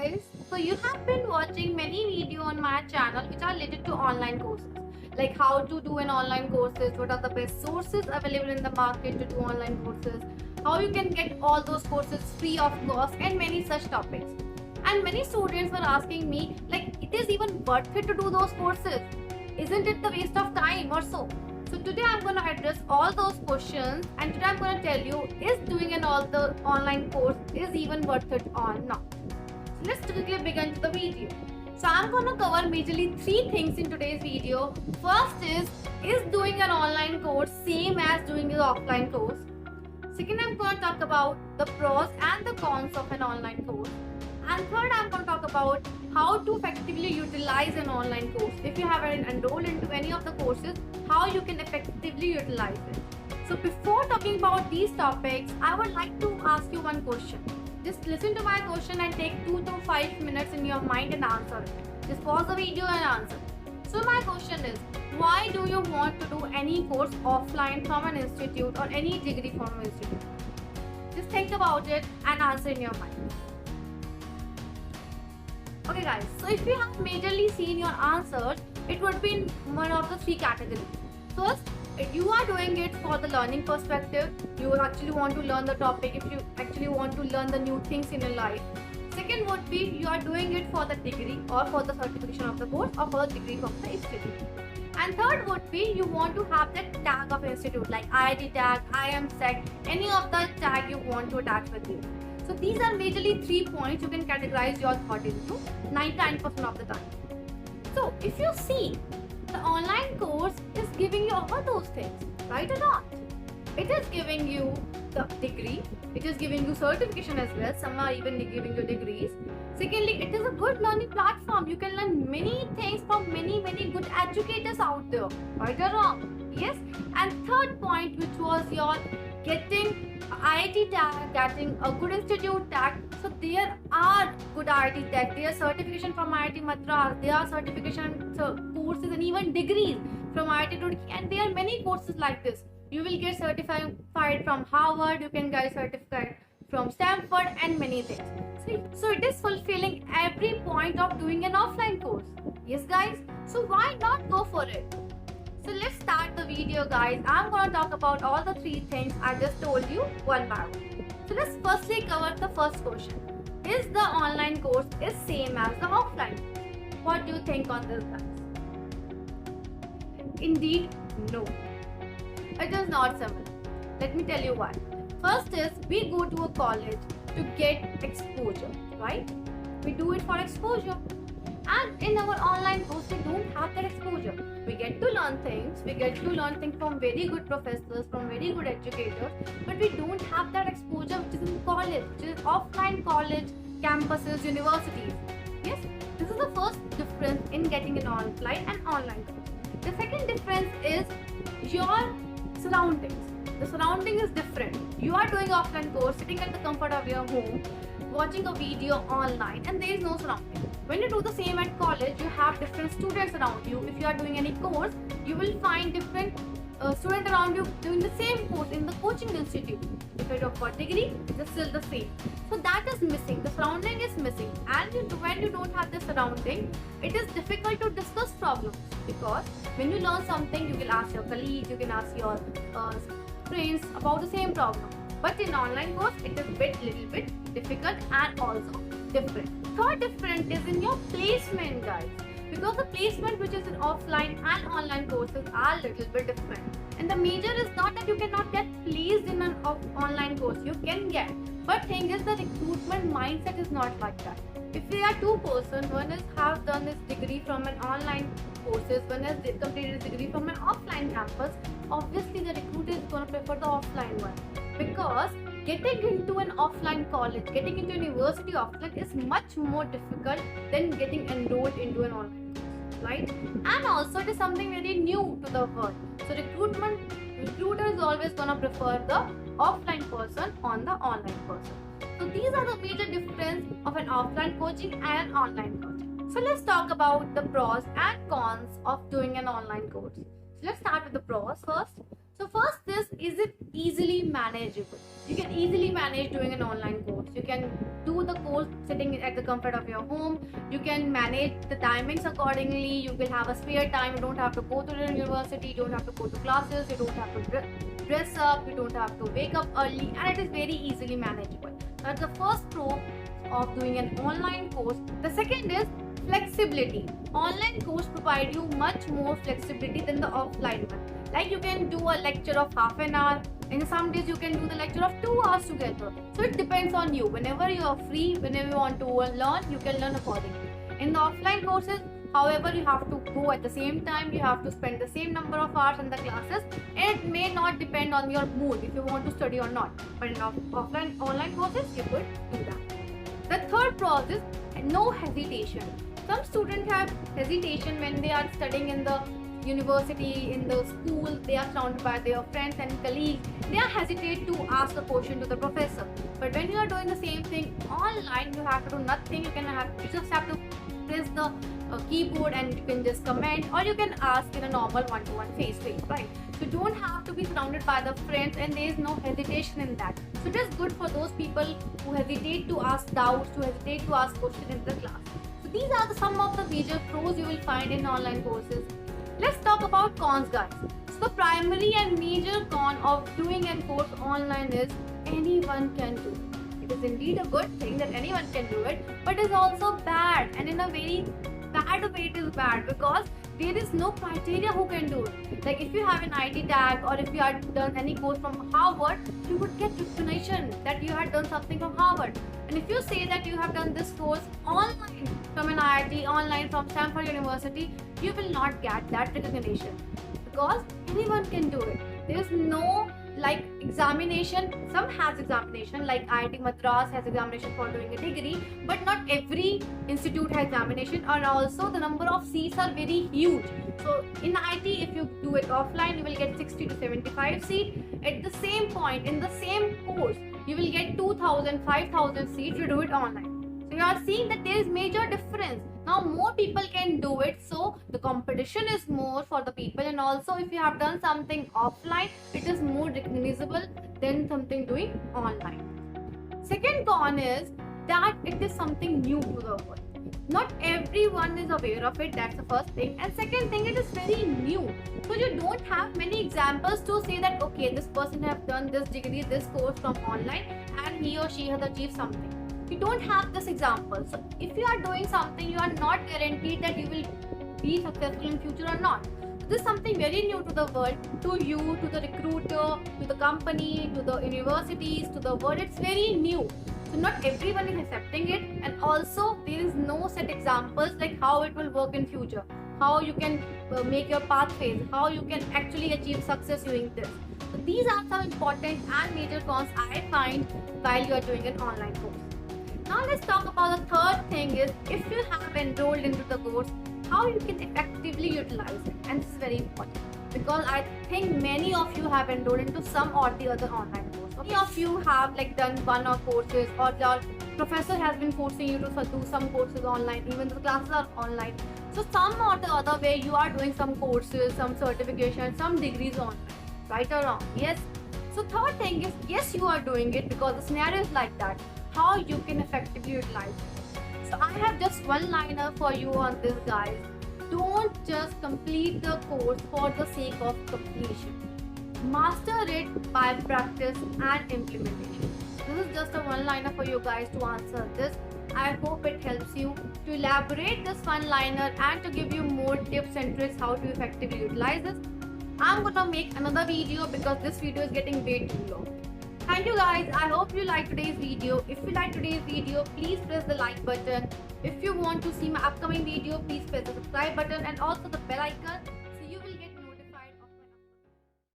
guys, so you have been watching many videos on my channel which are related to online courses, like how to do an online courses, what are the best sources available in the market to do online courses, how you can get all those courses free of cost, and many such topics. And many students were asking me like, it is even worth it to do those courses? Isn't it the waste of time or so? So today I'm going to address all those questions, and today I'm going to tell you, is doing an all the online course is even worth it or not. So let's quickly begin to the video. So I'm going to cover majorly three things in today's video. First is doing an online course same as doing an offline course? Second, I'm going to talk about the pros and the cons of an online course. And third, I'm going to talk about how to effectively utilize an online course. If you haven't enrolled into any of the courses, how you can effectively utilize it. So before talking about these topics, I would like to ask you one question. Just listen to my question and take 2 to 5 minutes in your mind and answer it. Just pause the video and answer. So my question is, why do you want to do any course offline from an institute or any degree from an institute? Just think about it and answer in your mind. Okay guys, so if you have majorly seen your answers, it would be in one of the three categories. First, if you are doing it for the learning perspective, you actually want to learn the topic, if you actually want to learn the new things in your life. Second would be you are doing it for the degree or for the certification of the course or for the degree from the institute. And third would be you want to have that tag of institute like IIT tag, IMSEC, any of the tag you want to attach with you. So these are majorly 3 points you can categorize your thought into 99% of the time. So if you see, the online course is giving you all those things, right or not? It is giving you the degree, it is giving you certification as well, some are even giving you degrees. Secondly, it is a good learning platform. You can learn many things from many good educators out there, right or wrong? Yes. And third point, which was your getting IIT tag, getting a good institute tag. So there are good IIT tag, there are certification from IIT Madras, there are certification courses and even degrees from IIT Roorkee, and there are many courses like this. You will get certified from Harvard, you can get certified from Stanford and many things. So it is fulfilling every point of doing an offline course. Yes guys, so why not go for it? So let's start the video guys. I'm going to talk about all the three things I just told you one by one. So let's firstly cover the first question. Is the online course is same as the offline? What do you think on this guys? Indeed, no. It is not similar. Let me tell you why. First is we go to a college to get exposure, right? We do it for exposure. And in our online course, we don't have that exposure. We get to learn things. We get to learn things from very good professors, from very good educators. But we don't have that exposure which is in college, which is offline college, campuses, universities. Yes, this is the first difference in getting an offline and online course. The second difference is your surroundings. The surrounding is different. You are doing offline course, sitting at the comfort of your home, watching a video online, and there is no surrounding. When you do the same at college, you have different students around you. If you are doing any course, you will find different students around you doing the same course in the coaching institute. If you talk about degree, it is still the same. So that is missing. The surrounding is missing. And when you don't have the surrounding, it is difficult to discuss problems, because when you learn something, you will ask your colleagues, you can ask your friends about the same problem. But in online course, it is little bit difficult and also different. Third difference is in your placement guys, because the placement which is in offline and online courses are little bit different. And the major is not that you cannot get placed in an online course, you can get. But thing is, the recruitment mindset is not like that. If there are two persons, one is have done this degree from an online courses, one has completed a degree from an offline campus, obviously the recruiter is going to prefer the offline one, because getting into an offline college, getting into university offline is much more difficult than getting enrolled into an online course, right? And also it is something very new to the world. So recruiter is always going to prefer the offline person on the online person. So these are the major difference of an offline coaching and an online coaching. So let's talk about the pros and cons of doing an online course. So let's start with the pros first. So first is it easily manageable? You can easily manage doing an online course. You can do the course sitting at the comfort of your home. You can manage the timings accordingly. You will have a spare time. You don't have to go to the university. You don't have to go to classes. You don't have to dress up. You don't have to wake up early, and it is very easily manageable. That's the first pro of doing an online course. The second is flexibility. Online course provide you much more flexibility than the offline one. Like you can do a lecture of half an hour, and some days you can do the lecture of 2 hours together. So it depends on you. Whenever you are free, whenever you want to learn, you can learn accordingly. In the offline courses, however, you have to go at the same time, you have to spend the same number of hours in the classes, and it may not depend on your mood if you want to study or not. But in online courses, you could do that. The third pro is no hesitation. Some students have hesitation when they are studying in the university, in the school. They are surrounded by their friends and colleagues. They are hesitate to ask a question to the professor. But when you are doing the same thing online, you have to do nothing. You just have to press the keyboard and you can just comment, or you can ask in a normal one-to-one face-to-face, right? So you don't have to be surrounded by the friends, and there is no hesitation in that. So it is good for those people who hesitate to ask doubts, who hesitate to ask questions in the class. So these are some of the major pros you will find in online courses. Let's talk about cons, guys. So the primary and major con of doing a course online is anyone can do it. It is indeed a good thing that anyone can do it, but it is also bad, and in a very bad way it is bad, because there is no criteria who can do it. Like if you have an IT tag, or if you had done any course from Harvard, you would get recognition that you had done something from Harvard. And if you say that you have done this course online from an IIT, online from Stanford University, you will not get that recognition, because anyone can do it. There is no like examination. Some has examination, like IIT Madras has examination for doing a degree, but not every institute has examination, and also the number of seats are very huge. So in IIT, if you do it offline, you will get 60 to 75 seats. At the same point, in the same course, you will get 2,000, 5,000 seats. You do it online. So you are seeing that there is major difference. Now more people can do it, so the competition is more for the people, and also if you have done something offline, it is more recognizable than something doing online. Second con is that it is something new to the world. Not everyone is aware of it, that's the first thing. And second thing, it is very new. So you don't have many examples to say that, okay, this person have done this degree, this course from online, and he or she has achieved something. You don't have this example. So if you are doing something, you are not guaranteed that you will be successful in future or not. So this is something very new to the world, to you, to the recruiter, to the company, to the universities, to the world. It's very new. So not everyone is accepting it, and also there is no set examples like how it will work in future, how you can make your pathways, how you can actually achieve success doing this. So these are some important and major cons I find while you are doing an online course. Now let's talk about the third thing is, if you have enrolled into the course, how you can effectively utilize it. And this is very important, because I think many of you have enrolled into some or the other online course. Many of you have like done one or courses, or your professor has been forcing you to do some courses online, even the classes are online. So some or the other way you are doing some courses, some certifications, some degrees online, right or wrong? Yes. So third thing is, yes, you are doing it because the scenario is like that. How you can effectively utilize it. So I have just one liner for you on this, guys. Don't just complete the course for the sake of completion. Master it by practice and implementation. This is just a one liner for you guys to answer this. I hope it helps you to elaborate this one liner and to give you more tips and tricks how to effectively utilize this. I'm gonna make another video because this video is getting way too long. Thank you guys. I hope you liked today's video. If you liked today's video, please press the like button. If you want to see my upcoming video, please press the subscribe button and also the bell icon